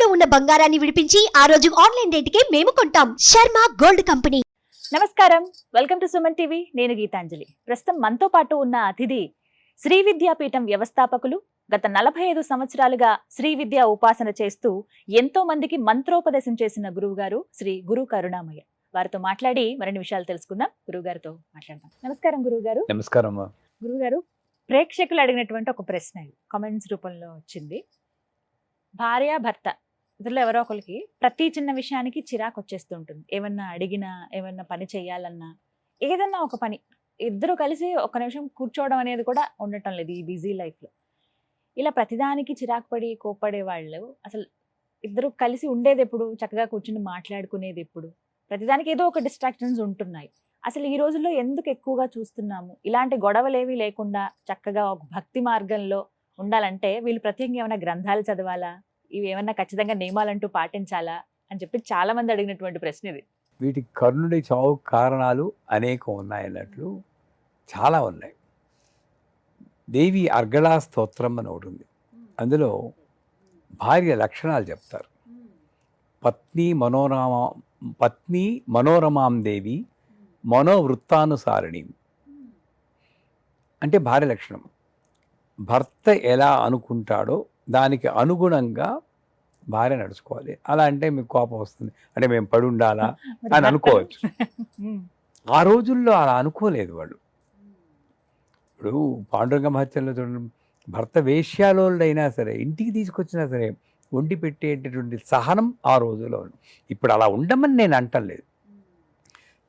ఇంట్లో ఉన్న బంగారాన్ని విడిపించి ఆ రోజు ఆన్లైన్ రేటుకే మేము కొంటాం. Sharma gold company. నమస్కారం, వెల్కమ్ టు సుమన్ టీవీ. నేను గీతాంజలి. ప్రస్తుతం మనతో పాటు ఉన్న అతిథి శ్రీ విద్యాపీఠం వ్యవస్థాపకులు. గత 45 సంవత్సరాలుగా శ్రీ విద్యా ఉపాసన చేస్తూ ఎంతో మందికి మంత్రోపదేశం చేసిన గురువు గారు శ్రీ గురు కరుణామయ్య. వారితో మాట్లాడి మరిన్ని విషయాలు తెలుసుకుందాం. గురువు గారితో మాట్లాడదాం. నమస్కారం గురువు గారు. నమస్కారం. గురువు గారు, ప్రేక్షకులు అడిగినటువంటి ఒక ప్రశ్న కామెంట్స్ రూపంలో వచ్చింది. భార్య భర్త ఇద్దరు ఎవరో ఒకరికి ప్రతి చిన్న విషయానికి చిరాకు వచ్చేస్తూ ఉంటుంది. ఏమన్నా అడిగినా, ఏమన్నా పని చేయాలన్నా, ఏదన్నా ఒక పని ఇద్దరు కలిసి ఒక నిమిషం కూర్చోవడం అనేది కూడా ఉండటం లేదు ఈ బిజీ లైఫ్లో. ఇలా ప్రతిదానికి చిరాకు పడి కోప్పడే వాళ్ళు అసలు ఇద్దరు కలిసి ఉండేది ఎప్పుడు, చక్కగా కూర్చుని మాట్లాడుకునేది ఎప్పుడు? ప్రతిదానికి ఏదో ఒక డిస్ట్రాక్షన్స్ ఉంటున్నాయి. అసలు ఈ రోజుల్లో ఎందుకు ఎక్కువగా చూస్తున్నాము? ఇలాంటి గొడవలేవి లేకుండా చక్కగా ఒక భక్తి మార్గంలో ఉండాలంటే వీళ్ళు ప్రత్యేకంగా ఏమైనా గ్రంథాలు చదవాలా, ఇవి ఏమన్నా ఖచ్చితంగా నియమాలంటూ పాటించాలా అని చెప్పి చాలా మంది అడిగినటువంటి ప్రశ్న ఇది. వీటికి కర్ణుడి చావు కారణాలు అనేకం ఉన్నాయన్నట్లు చాలా ఉన్నాయి. దేవి అర్గళా స్తోత్రం అని ఒకటి ఉంది. అందులో భార్య లక్షణాలు చెప్తారు. పత్ని మనోరమాం దేవి మనోవృత్తానుసారిణి అంటే భార్య లక్షణం. భర్త ఎలా అనుకుంటాడో దానికి అనుగుణంగా భార్య నడుచుకోవాలి. అలా అంటే మీకు కోపం వస్తుంది అంటే మేము పడి ఉండాలా అని అనుకోవచ్చు. ఆ రోజుల్లో అలా అనుకోలేదు వాళ్ళు. ఇప్పుడు పాండురంగ మహత్యంలో చూడండి, భర్త వేశ్యాలోళ్ళైనా సరే ఇంటికి తీసుకొచ్చినా సరే వండి పెట్టేటటువంటి సహనం ఆ రోజుల్లో ఉంది. ఇప్పుడు అలా ఉండమని నేను అంటలేదు.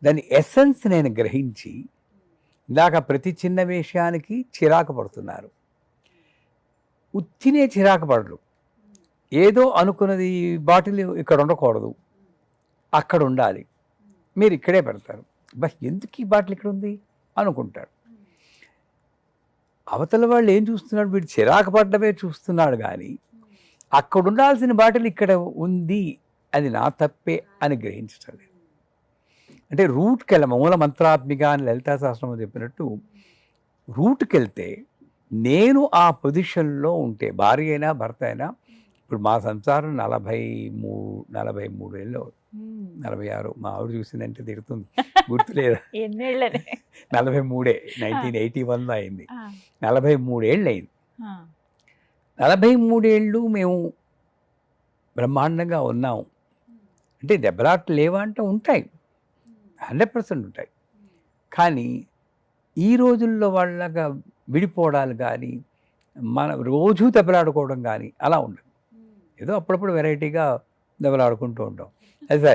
దాని ఎసెన్స్ నేను గ్రహించి ఇందాక ప్రతి చిన్న విషయానికి చిరాకు పడుతున్నారు. ఉత్తినే చిరాకు పడరు. ఏదో అనుకున్నది బాటిల్ ఇక్కడ ఉండకూడదు, అక్కడ ఉండాలి, మీరు ఇక్కడే పెడతారు. ఎందుకు ఈ బాటిల్ ఇక్కడ ఉంది అనుకుంటాడు. అవతల వాళ్ళు ఏం చూస్తున్నాడు, వీడు చిరాకు పడ్డమే చూస్తున్నాడు కానీ అక్కడ ఉండాల్సిన బాటిల్ ఇక్కడ ఉంది, అది నా తప్పే అని గ్రహించడం లేదు. అంటే రూట్కి వెళ్ళ మూల మంత్రాత్మిక అని లలితా సహస్రనామం చెప్పినట్టు రూట్కి వెళ్తే నేను ఆ పొజిషన్లో ఉంటే, భార్య అయినా భర్త అయినా, ఇప్పుడు మా సంసారం 43 ఏళ్ళు, 46 మా ఆవిడ చూసిందంటే తిడుతుంది, గుర్తులేదా? 43 1981లో అయింది. 43 ఏళ్ళు అయింది. 43 ఏళ్ళు మేము బ్రహ్మాండంగా ఉన్నాము. అంటే దెబ్బలాట్లు లేవా అంటే ఉంటాయి, 100% ఉంటాయి. కానీ ఈ రోజుల్లో వాళ్ళగా విడిపోవడాలు కానీ, మన రోజు దెబ్బలాడుకోవడం కానీ అలా ఉండదు. ఏదో అప్పుడప్పుడు వెరైటీగా దెబ్బలాడుకుంటూ ఉంటాం. అదే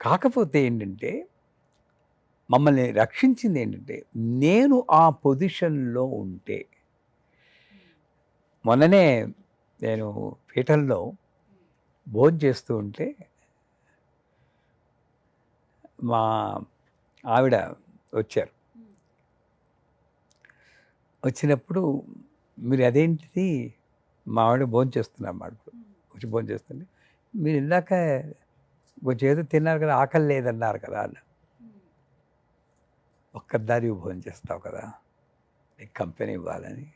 కాకపోతే ఏంటంటే మమ్మల్ని రక్షించింది ఏంటంటే నేను ఆ పొజిషన్లో ఉంటే. మొన్ననే నేను పీఠంలో భోజనం చేస్తూ ఉంటే మా ఆవిడ వచ్చారు. వచ్చినప్పుడు మీరు అదేంటిది, మా ఆవిడ భోజనం చేస్తున్నారు మాట వచ్చి భోజనం చేస్తుంది, మీరు ఇందాక కొంచెం ఏదో తిన్నారు కదా, ఆకలి లేదన్నారు కదా అన్న. ఒక్కదారి భోజనం చేస్తావు కదా, నీకు కంపెనీ ఇవ్వాలని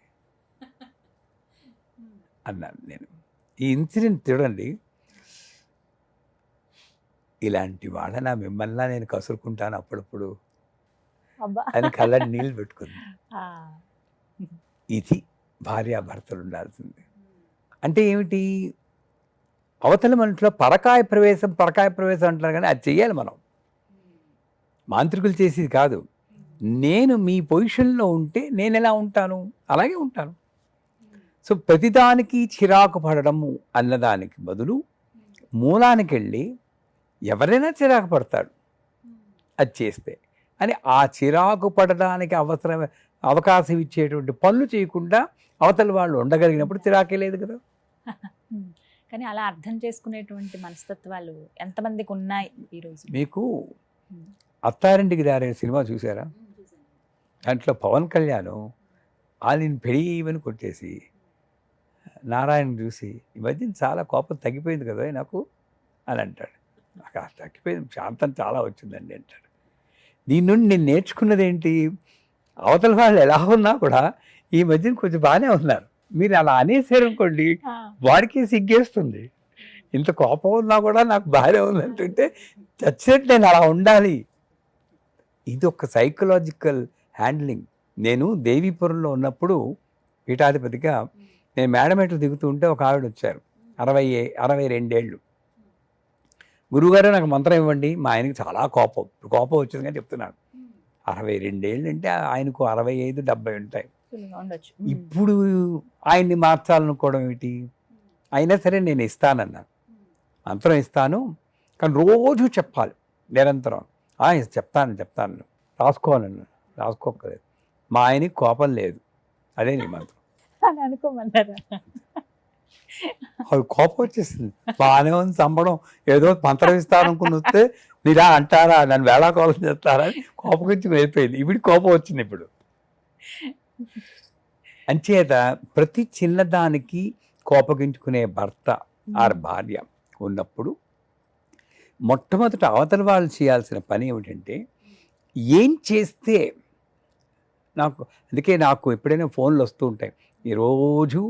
అన్నాను నేను. ఈ ఇన్సిడెంట్ చూడండి, ఇలాంటి వాళ్ళ మిమ్మల్ని నేను కసురుకుంటాను అప్పుడప్పుడు అని కళ్ళని నీళ్ళు పెట్టుకుంది. ఇది భార్యాభర్తలు ఉండాల్సింది. అంటే ఏమిటి, అవతల మనలో పరకాయ ప్రవేశం అంటారు కానీ అది చెయ్యాలి మనం. మాంత్రికులు చేసేది కాదు. నేను మీ పొజిషన్లో ఉంటే నేను ఎలా ఉంటాను అలాగే ఉంటాను. సో ప్రతిదానికి చిరాకు పడడము అన్నదానికి బదులు మూలానికి వెళ్ళి ఎవరైనా చిరాకు పడతాడు అది చేస్తే అని ఆ చిరాకు పడడానికి అవకాశం ఇచ్చేటువంటి పనులు చేయకుండా అవతల వాళ్ళు ఉండగలిగినప్పుడు చిరాకే లేదు కదా. కానీ అలా అర్థం చేసుకునేటువంటి మనస్తత్వాలు ఎంతమందికి ఉన్నాయి ఈరోజు? మీకు అత్తారింటికి దారే సినిమా చూసారా? దాంట్లో పవన్ కళ్యాణ్ వాళ్ళని పెళ్ళివని కొట్టేసి నారాయణ చూసి ఈ మధ్యన చాలా కోపం తగ్గిపోయింది కదా నాకు అని అంటాడు. నాకు తగ్గిపోయింది, శాంతం చాలా వచ్చిందండి అంటాడు. దీని నుండి నేను నేర్చుకున్నది ఏంటి, అవతల వాళ్ళు ఎలా ఉన్నా కూడా ఈ మధ్యన కొంచెం బాగానే ఉన్నారు, మీరు అలా అనేసారు అనుకోండి వాడికి సిగ్గేస్తుంది. ఇంత కోపం ఉన్నా కూడా నాకు భార్య ఉందంటుంటే చచ్చినట్టు నేను అలా ఉండాలి. ఇది ఒక సైకలాజికల్ హ్యాండ్లింగ్. నేను దేవీపురంలో ఉన్నప్పుడు పీఠాధిపతిగా నేను మేడమెట్లు దిగుతూ ఉంటే ఒక ఆవిడ వచ్చారు, 62 ఏళ్ళు. గురువుగారు నాకు మంత్రం ఇవ్వండి. మా ఆయనకి చాలా కోపం వచ్చింది కానీ చెప్తున్నాను. 62 ఏళ్ళు అంటే ఆయనకు 65, 70 ఉంటాయి. ఉండొచ్చు. ఇప్పుడు ఆయన్ని మార్చాలనుకోవడం ఏమిటి? అయినా సరే నేను ఇస్తానన్నాను, మంత్రం ఇస్తాను, కానీ రోజు చెప్పాలి నిరంతరం. చెప్తాను రాసుకోవాలన్నాను. రాసుకోక్కలేదు. మా ఆయనకి కోపం లేదు, అదే నీ మంత్రం అని అనుకోమన్నారా? అది కోపం వచ్చేసింది. బాగానే ఉంది చంపడం, ఏదో మంత్రం ఇస్తాననుకుని వస్తే మీరా అంటారా, నన్ను వేళాకోళం చేస్తారా అని కోపం వచ్చి వెళ్ళిపోయింది. ఇప్పుడు కోపం వచ్చింది. ఇప్పుడు అంచేత ప్రతి చిన్నదానికి కోపగించుకునే భర్త ఆర్ భార్య ఉన్నప్పుడు మొట్టమొదట అవతల వాళ్ళు చేయాల్సిన పని ఏమిటంటే, ఏం చేస్తే అందుకే నాకు ఎప్పుడైనా ఫోన్లు వస్తూ ఉంటాయి. ఈరోజు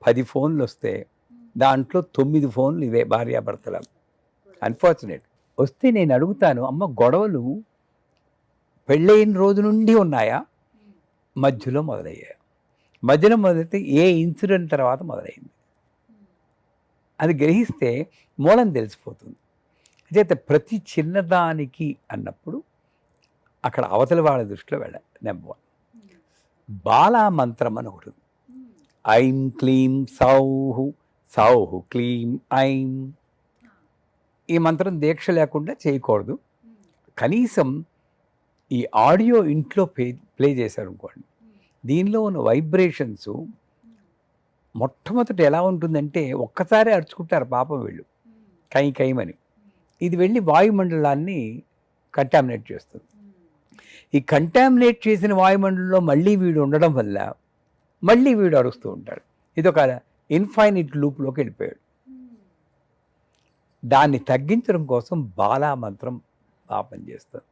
10 ఫోన్లు వస్తే దాంట్లో 9 ఫోన్లు ఇవే భార్యాభర్తల. అన్ఫార్చునేట్ వస్తే నేను అడుగుతాను, అమ్మ గొడవలు పెళ్ళైన రోజు నుండి ఉన్నాయా, మధ్యలో మొదలయ్యాయి? మధ్యలో మొదలైతే ఏ ఇన్సిడెంట్ తర్వాత మొదలైంది? అది గ్రహిస్తే మూలం తెలిసిపోతుంది. అయితే ప్రతి చిన్నదానికి అన్నప్పుడు అక్కడ అవతల వాళ్ళ దృష్టిలో వెళ్ళాలి. నెంబర్ 1 బాలా మంత్రం అని ఒకటి. ఐం క్లీం సౌహు, సౌహు క్లీం ఐం. ఈ మంత్రం దీక్ష లేకుండా చేయకూడదు. కనీసం ఈ ఆడియో ఇంట్లో ప్లే చేశారు అనుకోండి, దీనిలో ఉన్న వైబ్రేషన్స్ మొట్టమొదటి ఎలా ఉంటుందంటే, ఒక్కసారి అరుచుకుంటారు పాపం వీళ్ళు కైమని. ఇది వెళ్ళి వాయుమండలాన్ని కంటామినేట్ చేస్తుంది. ఈ కంటామినేట్ చేసిన వాయుమండలంలో మళ్ళీ వీడు ఉండడం వల్ల మళ్ళీ వీడు అరుస్తూ ఉంటాడు. ఇది ఒక ఇన్ఫైనిట్ లూప్లోకి వెళ్ళిపోయాడు. దాన్ని తగ్గించడం కోసం బాలా మంత్రం బాగా పనిచేస్తుంది.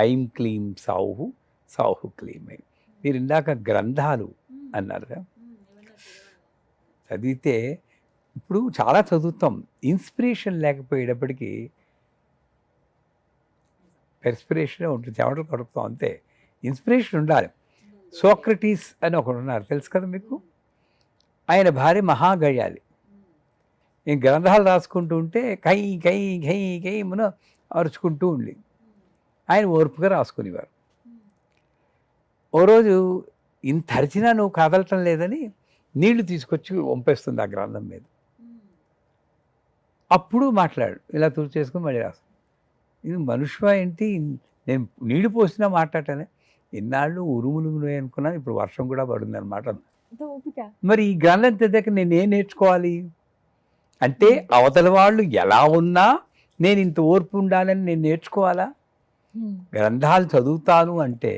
ఐం క్లీం సౌహు, సౌహు క్లీం ఐం. మీరు ఇందాక గ్రంథాలు అన్నారు కదా, చదివితే ఇప్పుడు చాలా చదువుతాం, ఇన్స్పిరేషన్ లేకపోయేటప్పటికీ పెర్స్పిరేషనే ఉంటుంది, చెమటలు కడుపుతాం అంతే. ఇన్స్పిరేషన్ ఉండాలి. సోక్రటీస్ అని ఒకడు ఉన్నారు, తెలుసు కదా మీకు. ఆయన భార్య మహాగయ్యాలి. నేను గ్రంథాలు రాసుకుంటూ ఉంటే కై కై కై కై మన అరుచుకుంటూ ఉండి ఆయన ఓర్పుగా రాసుకునేవారు. ఓ రోజు ఇంత అరిచినా నువ్వు కదలటం లేదని నీళ్లు తీసుకొచ్చి వంపేస్తుంది ఆ గ్రంథం మీద. అప్పుడు మాట్లాడు, ఇలా తుడిచేసుకుని మళ్ళీ రాసు. ఇది మనుషువా ఏంటి, నేను నీళ్లు పోసినా మాట్లాడటనే. ఇన్నాళ్ళు ఉరుములు అనుకున్నాను, ఇప్పుడు వర్షం కూడా పడుతుంది అనమాట. మరి ఈ గ్రంథం తెద్దాక నేను ఏం నేర్చుకోవాలి అంటే, అవతల వాళ్ళు ఎలా ఉన్నా నేను ఇంత ఓర్పు ఉండాలని నేను నేర్చుకోవాలా? గ్రంథాలు చదువుతాను అంటే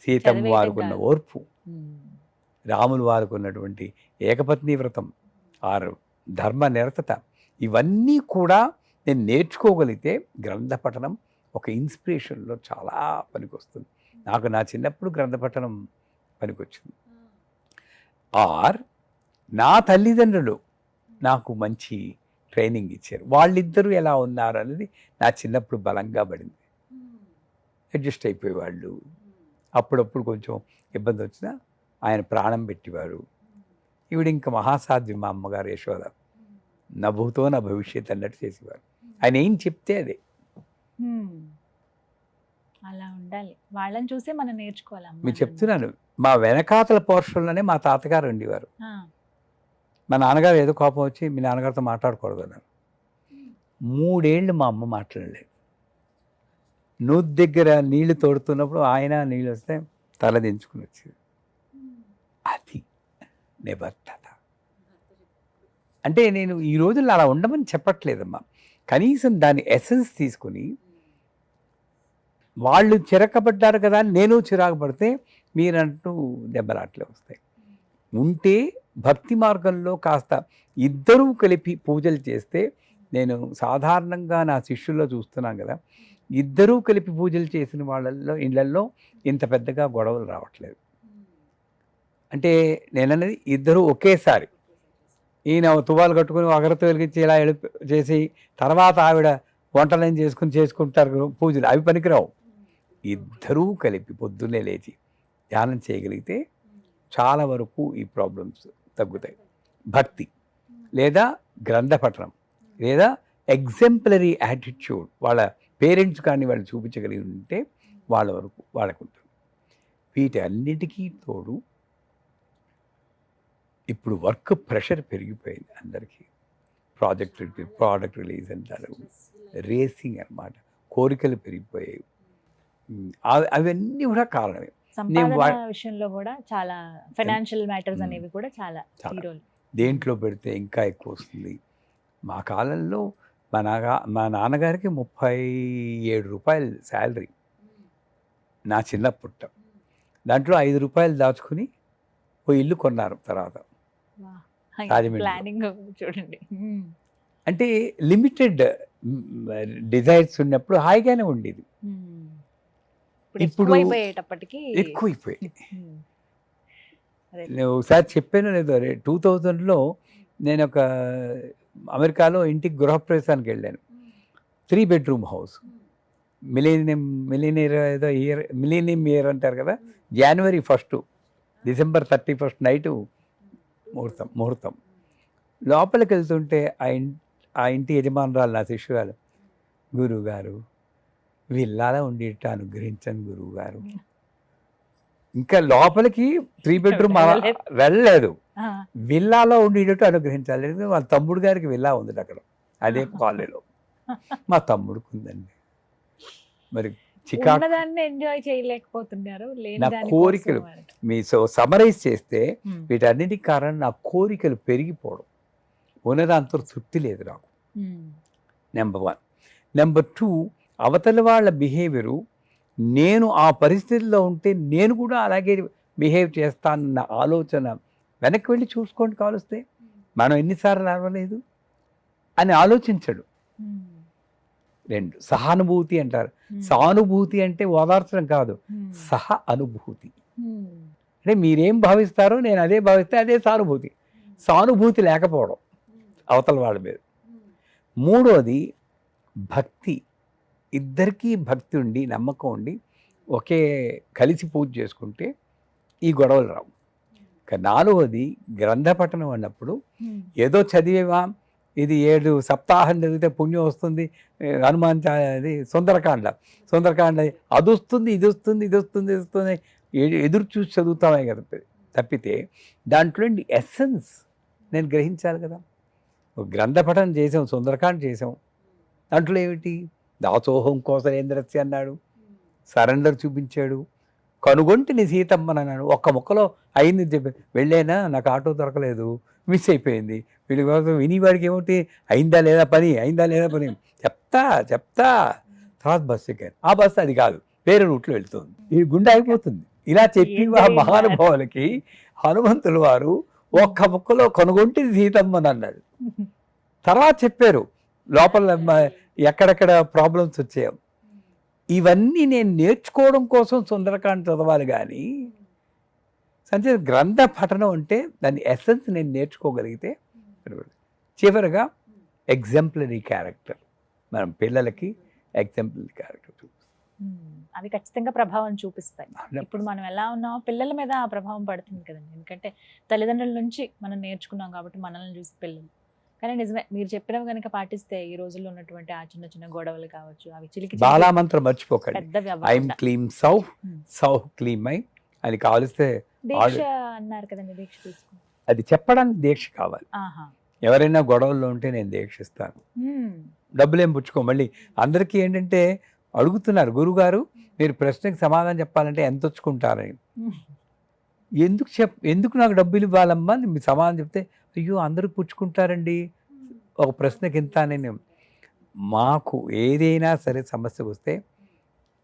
సీతమ్మ వారుకున్న ఓర్పు, రాములు వారుకున్నటువంటి ఏకపత్ని వ్రతం, ఆరు ధర్మ నిరతత, ఇవన్నీ కూడా నేను నేర్చుకోగలిగితే గ్రంథ పఠనం ఒక ఇన్స్పిరేషన్లో చాలా పనికొస్తుంది. నాకు నా చిన్నప్పుడు గ్రంథ పఠనం పనికొచ్చింది. ఆర్ నా తల్లిదండ్రులు నాకు మంచి ట్రైనింగ్ ఇచ్చారు. వాళ్ళిద్దరూ ఎలా ఉన్నారు అనేది నా చిన్నప్పుడు బలంగా పడింది. అడ్జస్ట్ అయిపోయేవాళ్ళు. అప్పుడప్పుడు కొంచెం ఇబ్బంది వచ్చినా ఆయన ప్రాణం పెట్టేవారు. ఈవిడ ఇంకా మహాసాధ్యం, మా అమ్మగారు యశోద, నా భూతో నా భవిష్యత్ అన్నట్టు చేసేవారు. ఆయన ఏం చెప్తే అదే. అలా ఉండాలి, వాళ్ళని చూసే మనం నేర్చుకోవాలి. మీరు చెప్తున్నాను, మా వెనకాతల పోర్షన్లోనే మా తాతగారు ఉండేవారు. మా నాన్నగారు ఏదో కోపం వచ్చి మీ నాన్నగారితో మాట్లాడకూడదు అన్నారు. 3 ఏళ్ళు మా అమ్మ మాట్లాడలేదు. నూతి దగ్గర నీళ్లు తోడుతున్నప్పుడు ఆయన నీళ్ళు వస్తే తల దించుకుని వచ్చేది. అది నిబద్ధత. అంటే నేను ఈ రోజుల్లో అలా ఉండమని చెప్పట్లేదమ్మా, కనీసం దాని ఎసెన్స్ తీసుకుని, వాళ్ళు చిరకబడ్డారు కదా నేను చిరాకు పడితే మీరంటూ దెబ్బలాట్లే వస్తాయి. ఉంటే భక్తి మార్గంలో కాస్త ఇద్దరూ కలిపి పూజలు చేస్తే, నేను సాధారణంగా నా శిష్యుల్లో చూస్తున్నాను కదా, ఇద్దరూ కలిపి పూజలు చేసిన వాళ్ళల్లో ఇళ్లల్లో ఇంత పెద్దగా గొడవలు రావట్లేదు. అంటే నేనన్నది ఇద్దరూ ఒకేసారి ఈయన తువ్వాలు కట్టుకుని అగరత్తి వెలిగించి ఇలా చేసి తర్వాత ఆవిడ వంటలను చేసుకుంటారు పూజలు, అవి పనికిరావు. ఇద్దరూ కలిపి పొద్దున్నే లేచి ధ్యానం చేయగలిగితే చాలా వరకు ఈ ప్రాబ్లమ్స్ తగ్గుతాయి. భక్తి లేదా గ్రంథ పఠనం లేదా ఎగ్జాంపులరీ యాటిట్యూడ్ వాళ్ళ పేరెంట్స్ కానీ వాళ్ళు చూపించగలిగి ఉంటే వాళ్ళ వరకు వాళ్ళకుంటుంది. వీటన్నిటికీ తోడు ఇప్పుడు వర్క్ ప్రెషర్ పెరిగిపోయింది అందరికీ. ప్రోడక్ట్ రిలీజ్ అంటారు, రేసింగ్ అన్నమాట, కోరికలు పెరిగిపోయాయి. అవన్నీ కూడా కారణమే. సంపాదన విషయంలో కూడా చాలా ఫైనాన్షియల్ మ్యాటర్స్ అనేవి కూడా చాలా హీరోలు. దేంట్లో పెడితే ఇంకా ఎక్కువ వస్తుంది. మా కాలంలో మా నాన్నగారికి 37 రూపాయలు శాలరీ నా చిన్నప్పుట్ట. దాంట్లో 5 రూపాయలు దాచుకుని ఓ ఇల్లు కొన్నారు తర్వాత ప్లానింగ్ చూడండి. అంటే లిమిటెడ్ డిజైర్స్ ఉన్నప్పుడు హాయిగానే ఉండేది. ఇప్పుడు ఎక్కువైపోయాయి. నేను ఒకసారి చెప్పాను లేదు, 2000లో నేను ఒక అమెరికాలో ఇంటికి గృహప్రవేశానికి వెళ్ళాను. 3 bedroom హౌస్, మిలీనియం ఇయర్ అంటారు కదా, January 1, December 31 నైటు ముహూర్తం. లోపలికి వెళ్తుంటే ఆ ఇంటి యజమానురాలు నా శిష్యురాలు, గురువుగారు విల్లాలో ఉండేట అనుగ్రహించండి గురువుగారు. ఇంకా లోపలికి 3 bedroom వెళ్ళలేదు, విల్లాలో ఉండేటట్టు అనుగ్రహించాలి. వాళ్ళ తమ్ముడు గారికి విల్లా ఉంది అక్కడ, అదే కాలనీలో. మా తమ్ముడికి ఉందండి. మరి ఎంజాయ్ చేయలేకపోతున్నారు. నా కోరికలు మీ సమరైజ్ చేస్తే వీటన్నిటికి కారణం నా కోరికలు పెరిగిపోవడం, ఉన్నదాంతో తృప్తి లేదు నాకు. నెంబర్ 1. నెంబర్ 2, అవతల వాళ్ళ బిహేవియరు నేను ఆ పరిస్థితిలో ఉంటే నేను కూడా అలాగే బిహేవ్ చేస్తానన్న ఆలోచన వెనక్కి వెళ్ళి చూసుకోండి కావలిస్తే. మనం ఎన్నిసార్లు అవ్వలేదు అని ఆలోచించడు. 2, సహానుభూతి అంటారు. సానుభూతి అంటే ఓదార్చడం కాదు, సహ అనుభూతి. అంటే మీరేం భావిస్తారో నేను అదే భావిస్తే అదే సానుభూతి. సానుభూతి లేకపోవడం అవతల వాళ్ళ మీద. 3వది భక్తి. ఇద్దరికీ భక్తి ఉండి నమ్మకం ఉండి ఒకే కలిసి పూజ చేసుకుంటే ఈ గొడవలు రావు. 4వది గ్రంథ పఠనం అన్నప్పుడు ఏదో చదివేవా, ఇది 7 సప్తాహం చదివితే పుణ్యం వస్తుంది, హనుమాన్ అది సుందరకాండ అది వస్తుంది, ఇది వస్తుంది ఎదురు చూసి చదువుతామే కదా తప్పితే దాంట్లో ఎస్సెన్స్ నేను గ్రహించాలి కదా. గ్రంథ పఠనం చేసాం, సుందరకాండ చేసాం, దాంట్లో ఏమిటి దాసోహం కోసలేంద్రస్య అన్నాడు, సరెండర్ చూపించాడు, కనుగొంటిని సీతమ్మని అన్నాడు. ఒక్క ముక్కలో అయింది చెప్పి వెళ్ళేనా, నాకు ఆటో దొరకలేదు, మిస్ అయిపోయింది. వీడి కోసం వినివాడికి ఏమిటి, అయిందా లేదా పని చెప్తా తర్వాత బస్సు ఎక్కాను. ఆ బస్సు అది కాదు, వేరే రూట్లో వెళ్తుంది, ఈ గుండె అయిపోతుంది. ఇలా చెప్పి ఆ మహానుభావులకి హనుమంతుల వారు ఒక్క ముక్కలో కనుగొంటిని సీతమ్మని అన్నాడు. తర్వాత చెప్పారు లోపల ఎక్కడెక్కడ ప్రాబ్లమ్స్ వచ్చాయో. ఇవన్నీ నేను నేర్చుకోవడం కోసం సుందరకాండ చదవాలి కానీ సంచేత గ్రంథ పఠనం అంటే దాని ఎసెన్స్ నేను నేర్చుకోగలిగితే. చివరిగా ఎగ్జాంపులరీ క్యారెక్టర్, మనం పిల్లలకి ఎగ్జాంపులరీ క్యారెక్టర్ అవి ఖచ్చితంగా ప్రభావం చూపిస్తాయి. ఇప్పుడు మనం ఎలా ఉన్నామో పిల్లల మీద ఆ ప్రభావం పడుతుంది కదండి. ఎందుకంటే తల్లిదండ్రుల నుంచి మనం నేర్చుకున్నాం కాబట్టి మనల్ని చూసి పిల్లలు. కానీ నిజమే, మీరు చెప్పినవి కనుక పాటిస్తే ఈ రోజుల్లో ఉన్నటువంటి ఆ చిన్న చిన్న గొడవలు కావచ్చు, అవి చిలికి బాలామంత్రం మర్చిపోకండి, ఐం క్లీం సౌ క్లీమై అని కావలిస్తే దీక్ష అన్నారు కదండి, దీక్ష తీసుకుని అది చెప్పడానికి దీక్ష కావాలి. ఎవరైనా గొడవల్లో ఉంటే నేను దీక్షిస్తాను, డబ్బులేం పుచ్చుకో. మళ్ళీ అందరికీ ఏంటంటే అడుగుతున్నారు, గురుగారు మీరు ప్రశ్నకి సమాధానం చెప్పాలంటే ఎంత వచ్చుకుంటారని. ఎందుకు నాకు డబ్బులు ఇవ్వాలమ్మా, మీరు సమాధానం చెప్తే అయ్యో అందరూ పుచ్చుకుంటారండి, ఒక ప్రశ్నకి ఇంత అని. మాకు ఏదైనా సరే సమస్యకు వస్తే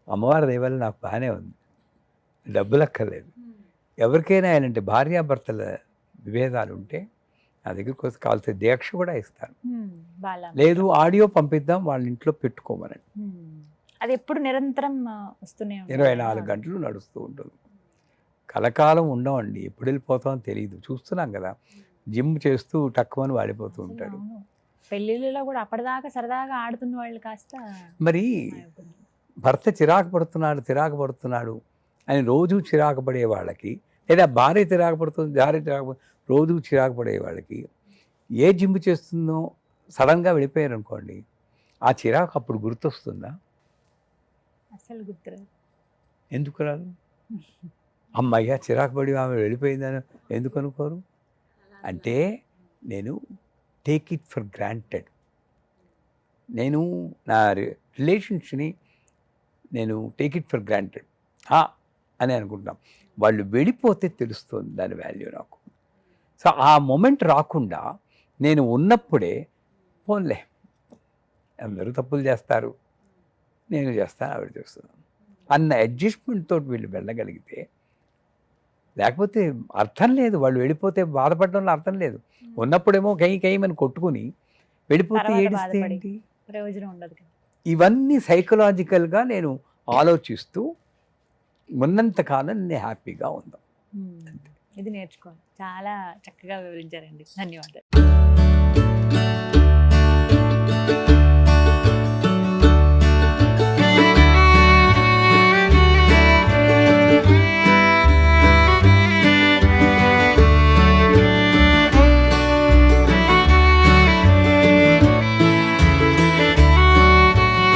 అమ్మవారి దయవల్ల నాకు బాగానే ఉంది, డబ్బులు అక్కర్లేదు. ఎవరికైనా ఏంటంటే భార్యాభర్తల విభేదాలు ఉంటే నా దగ్గరికి వస్తే కావాల్సిన దీక్ష కూడా ఇస్తాను. లేదు ఆడియో పంపిద్దాం వాళ్ళ ఇంట్లో పెట్టుకోమని. అది ఎప్పుడు నిరంతరం వస్తూనే 24 గంటలు నడుస్తూ ఉంటుంది. కలకాలం ఉండమండి, ఎప్పుడు వెళ్ళిపోతామో తెలియదు. చూస్తున్నాం కదా జిమ్ చేస్తూ టక్కుమని వాడిపోతూ ఉంటాడు. అవును. పెళ్ళిళ్ళలో కూడా అప్పటిదాకా సరదాగా ఆడుతున్న వాళ్ళు కాస్త మరి అయిపోతున్నారు. భర్త చిరాకు పడుతున్నాడు అని రోజు చిరాకు పడే వాళ్ళకి, లేదా భార్య చిరాకు పడుతుంది రోజు చిరాకు పడే వాళ్ళకి ఏ జిమ్ చేస్తుందో సడన్గా వెళ్ళిపోయారు అనుకోండి, ఆ చిరాకు అప్పుడు గుర్తొస్తుందా? అసలు గుర్తురాదు. ఎందుకు రాదు? అమ్మయ్య చిరాకు పడి ఆమె వెళ్ళిపోయిందని ఎందుకు అనుకోరు? అంటే నేను టేక్ ఇట్ ఫర్ గ్రాంటెడ్. నేను నా రిలేషన్స్ని నేను టేక్ ఇట్ ఫర్ గ్రాంటెడ్ అని అనుకుంటాం. వాళ్ళు వెళ్ళిపోతే తెలుస్తుంది దాని వాల్యూ నాకు. సో ఆ మూమెంట్ రాకుండా నేను ఉన్నప్పుడే పోన్లే, అందరూ తప్పులు చేస్తారు, నేను చేస్తాను, ఆవిడ చేస్తున్నాను అన్న అడ్జస్ట్మెంట్ తోటి వీళ్ళు వెళ్ళగలిగితే, లేకపోతే అర్థం లేదు. వాళ్ళు వెళ్ళిపోతే బాధపడడంలో అర్థం లేదు. ఉన్నప్పుడేమో కైమని కొట్టుకుని వెళ్ళిపోతే తర్వాత ఏడిస్తే బాధపడి. ఏంటి? ప్రయోజనం ఉండదు కదా. ఇవన్నీ సైకలాజికల్గా నేను ఆలోచిస్తూ ఉన్నంతకాలం నేను హ్యాపీగా ఉందాం. ఇది నేర్చుకోవాలి. చాలా చక్కగా వివరించారండి. ధన్యవాదాలు.